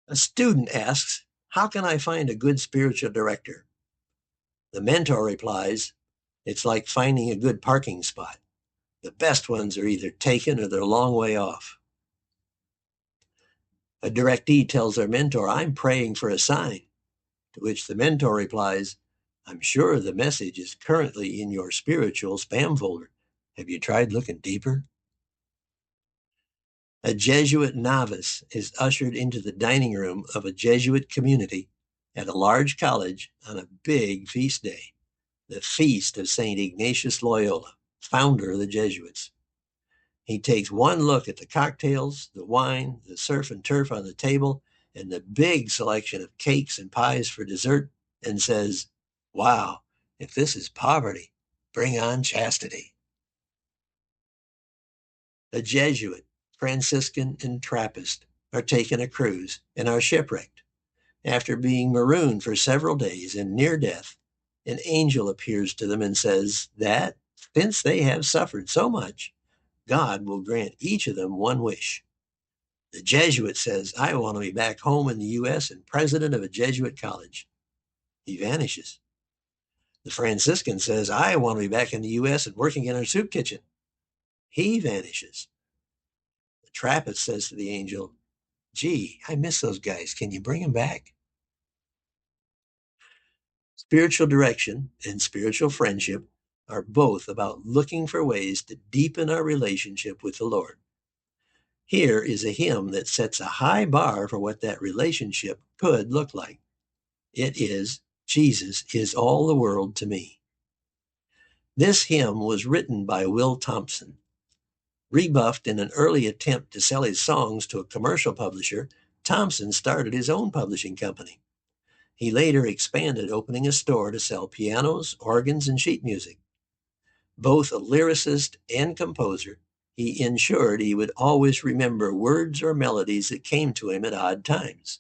A student asks, "How can I find a good spiritual director?" The mentor replies, "It's like finding a good parking spot. The best ones are either taken or they're a long way off." A directee tells their mentor, "I'm praying for a sign." To which the mentor replies, "I'm sure the message is currently in your spiritual spam folder. Have you tried looking deeper?" A Jesuit novice is ushered into the dining room of a Jesuit community at a large college on a big feast day, the feast of St. Ignatius Loyola, founder of the Jesuits. He takes one look at the cocktails, the wine, the surf and turf on the table, and the big selection of cakes and pies for dessert, and says, "Wow, if this is poverty, bring on chastity." A Jesuit, Franciscan, and Trappist are taking a cruise and are shipwrecked. After being marooned for several days and near death, an angel appears to them and says that, since they have suffered so much, God will grant each of them one wish. The Jesuit says, "I want to be back home in the U.S. and president of a Jesuit college." He vanishes. The Franciscan says, "I want to be back in the U.S. and working in a soup kitchen." He vanishes. The Trappist says to the angel, "Gee, I miss those guys. Can you bring them back?" Spiritual direction and spiritual friendship are both about looking for ways to deepen our relationship with the Lord. Here is a hymn that sets a high bar for what that relationship could look like. It is, "Jesus is all the world to me." This hymn was written by Will Thompson. Rebuffed in an early attempt to sell his songs to a commercial publisher, Thompson started his own publishing company. He later expanded, opening a store to sell pianos, organs, and sheet music. Both a lyricist and composer, he ensured he would always remember words or melodies that came to him at odd times.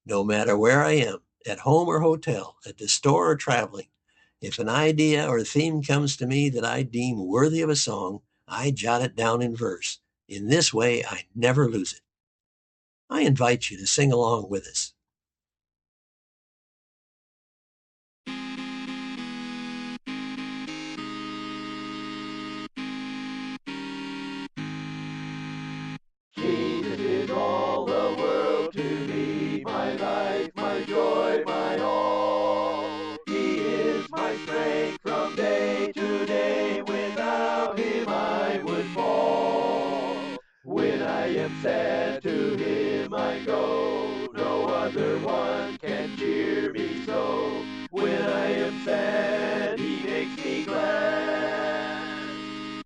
"No matter where I am, at home or hotel, at the store or traveling, if an idea or theme comes to me that I deem worthy of a song, I jot it down in verse. In this way, I never lose it." I invite you to sing along with us. Jesus is all the world to me, my life, my joy, my all. He is my strength from day to day. Without him I would fall. When I am sad, to him I go. No other one can cheer me so. When I am sad, he makes me glad.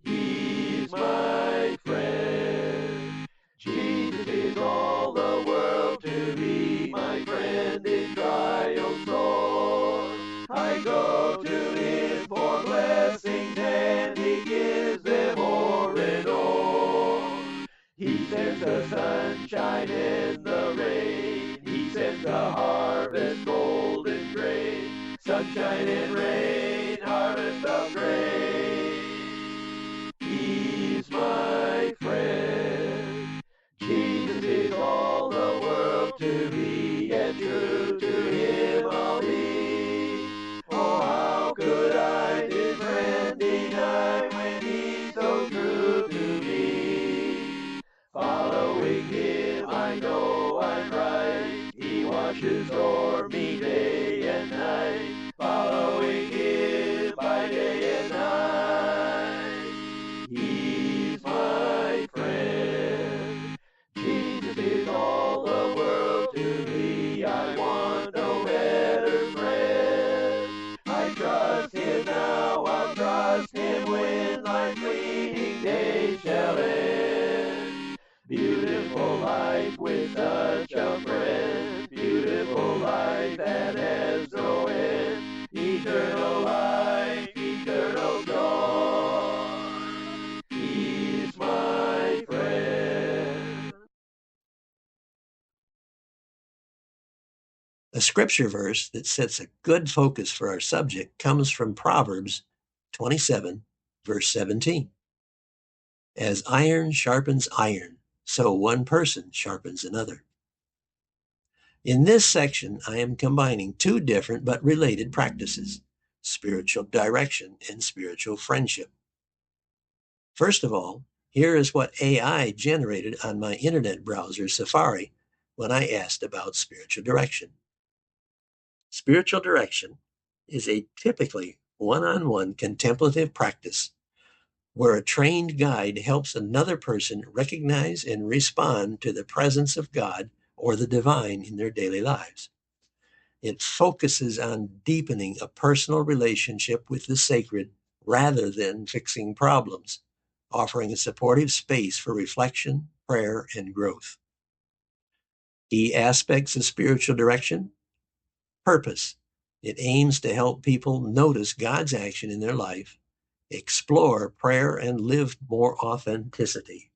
He's my friend. Jesus is all the world to me, my friend in trials sore. I go to him for blessings and he gives them o'er and o'er. He sends the sunshine and the rain. He sends the harvest golden grain. Sunshine and rain, harvest of grain. He's my friend. Jesus is all the world to me, and true to him I'll be. Oh, how could I his friend deny when he's so true to me? Following him, I know I'm right. He watches o'er me day and night. Following him by day and night. He's my friend. Jesus is all the world to me. I want no better friend. I trust him now, I'll trust him when life's fleeting days shall end. Beautiful life with such a friend. Beautiful life that has no end. Eternal life, eternal joy. He's my friend. A scripture verse that sets a good focus for our subject comes from Proverbs 27, verse 17. "As iron sharpens iron, so one person sharpens another." In this section, I am combining two different but related practices, spiritual direction and spiritual friendship. First of all, here is what AI generated on my internet browser, Safari, when I asked about spiritual direction. Spiritual direction is a typically one-on-one contemplative practice where a trained guide helps another person recognize and respond to the presence of God or the divine in their daily lives. It focuses on deepening a personal relationship with the sacred rather than fixing problems, offering a supportive space for reflection, prayer, and growth. Key aspects of spiritual direction: purpose. It aims to help people notice God's action in their life, explore prayer, and live more authenticity.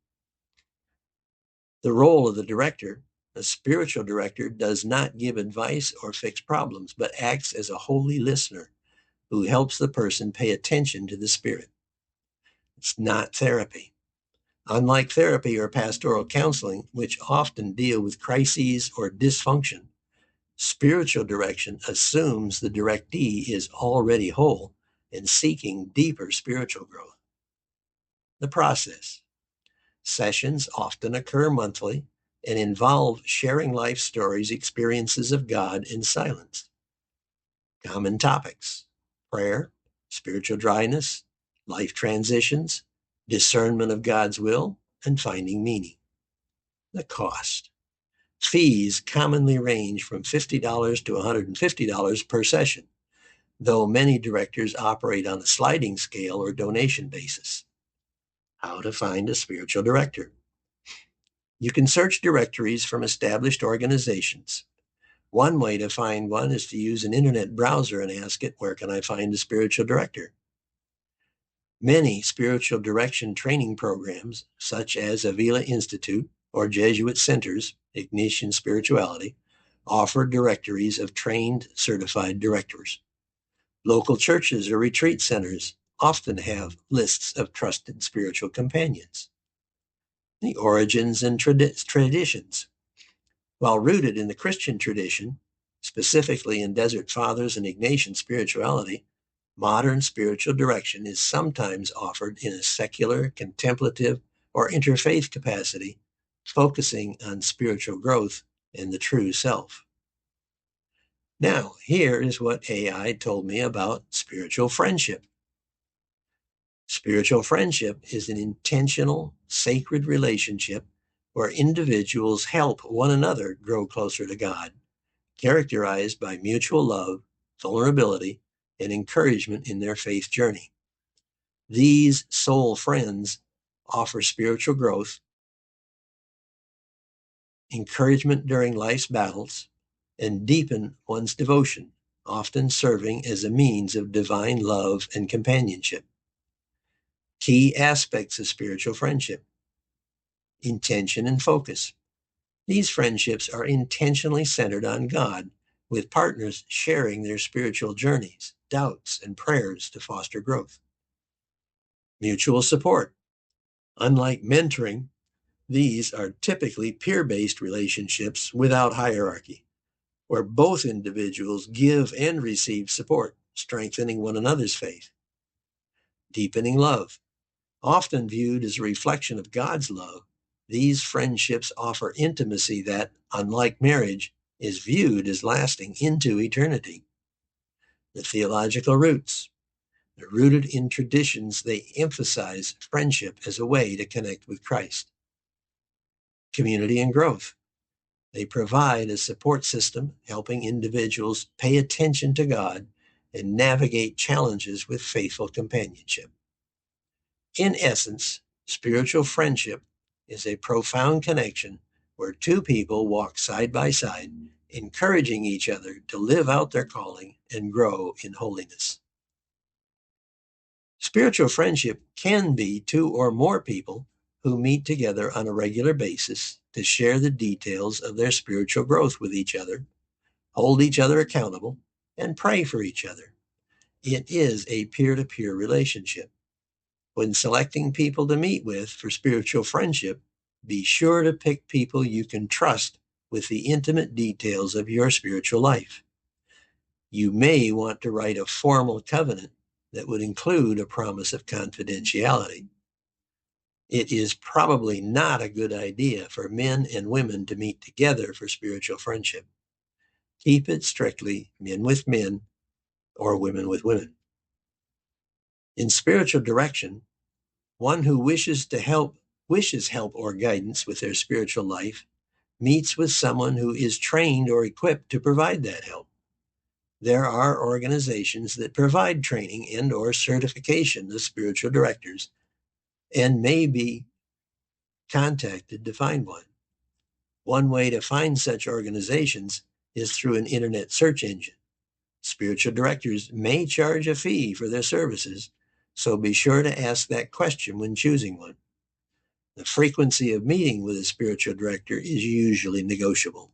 The role of the director: a spiritual director does not give advice or fix problems, but acts as a holy listener who helps the person pay attention to the Spirit. It's not therapy. Unlike therapy or pastoral counseling, which often deal with crises or dysfunction, spiritual direction assumes the directee is already whole and seeking deeper spiritual growth. The process. Sessions often occur monthly and involve sharing life stories, experiences of God in silence. Common topics: prayer, spiritual dryness, life transitions, discernment of God's will, and finding meaning. The cost. Fees commonly range from $50 to $150 per session, though many directors operate on a sliding scale or donation basis. How to find a spiritual director. You can search directories from established organizations. One way to find one is to use an internet browser and ask it, "Where can I find a spiritual director?" Many spiritual direction training programs, such as Avila Institute or Jesuit Centers, Ignition Spirituality, offer directories of trained, certified directors. Local churches or retreat centers often have lists of trusted spiritual companions. The origins and traditions. While rooted in the Christian tradition, specifically in Desert Fathers and Ignatian spirituality, modern spiritual direction is sometimes offered in a secular, contemplative, or interfaith capacity, focusing on spiritual growth and the true self. Now, here is what AI told me about spiritual friendship. Spiritual friendship is an intentional, sacred relationship where individuals help one another grow closer to God, characterized by mutual love, vulnerability, and encouragement in their faith journey. These soul friends offer spiritual growth, encouragement during life's battles, and deepen one's devotion, often serving as a means of divine love and companionship. Key aspects of spiritual friendship: intention and focus. These friendships are intentionally centered on God, with partners sharing their spiritual journeys, doubts, and prayers to foster growth. Mutual support. Unlike mentoring, these are typically peer-based relationships without hierarchy, where both individuals give and receive support, strengthening one another's faith. Deepening love. Often viewed as a reflection of God's love, these friendships offer intimacy that, unlike marriage, is viewed as lasting into eternity. The theological roots. They're rooted in traditions. They emphasize friendship as a way to connect with Christ. Community and growth. They provide a support system helping individuals pay attention to God and navigate challenges with faithful companionship. In essence, spiritual friendship is a profound connection where two people walk side by side, encouraging each other to live out their calling and grow in holiness. Spiritual friendship can be two or more people who meet together on a regular basis to share the details of their spiritual growth with each other, hold each other accountable, and pray for each other. It is a peer-to-peer relationship. When selecting people to meet with for spiritual friendship, be sure to pick people you can trust with the intimate details of your spiritual life. You may want to write a formal covenant that would include a promise of confidentiality. It is probably not a good idea for men and women to meet together for spiritual friendship. Keep it strictly men with men or women with women. In spiritual direction, one who wishes help or guidance with their spiritual life meets with someone who is trained or equipped to provide that help. There are organizations that provide training and or certification of spiritual directors and may be contacted to find one. One way to find such organizations is through an internet search engine. Spiritual directors may charge a fee for their services, so be sure to ask that question when choosing one. The frequency of meeting with a spiritual director is usually negotiable.